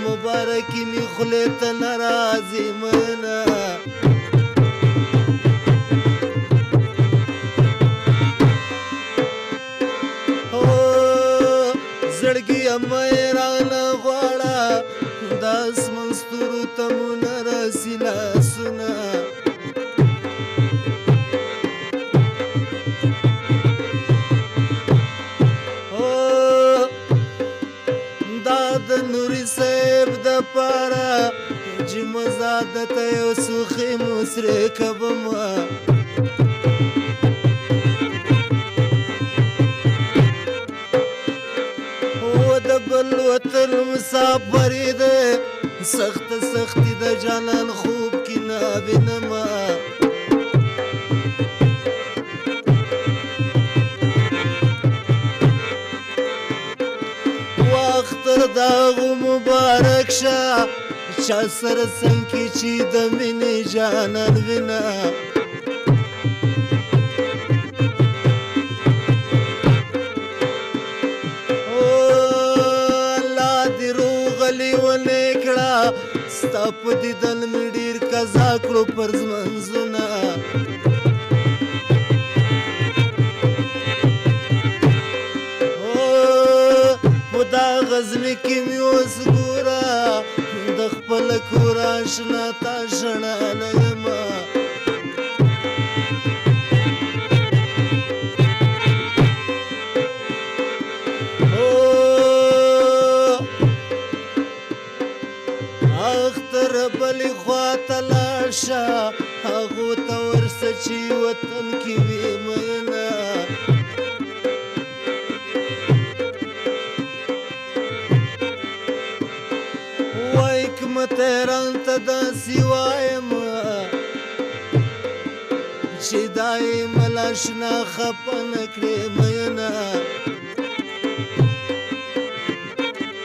مبارکی می خلی تا نرازی منا زړګي امای رانه غواړه داس منستورو تمونه راسي لاسونه دا د نوري صاحب د پاره چې مزاده ته یو سوخي مسرې کبمه بل وطن مسافری ده سخت سختی ده جانان خوب کی نابینما واختر داغو مبارک شا چا سر سنکی چی ده منی جانان وینا ستا په دیدن مې ډېر قضا کړو پر منځونه په دا غزني کې مې اوس ګوره د خپل کور اشنا تا ژړاله یمه اختر بلی خواته لاړ شه هغو ته ورسه چې وطن کې وي مینه وایي که متحران ته داسې وایم چې دا یې ملا شنه خفه نه کړې مینه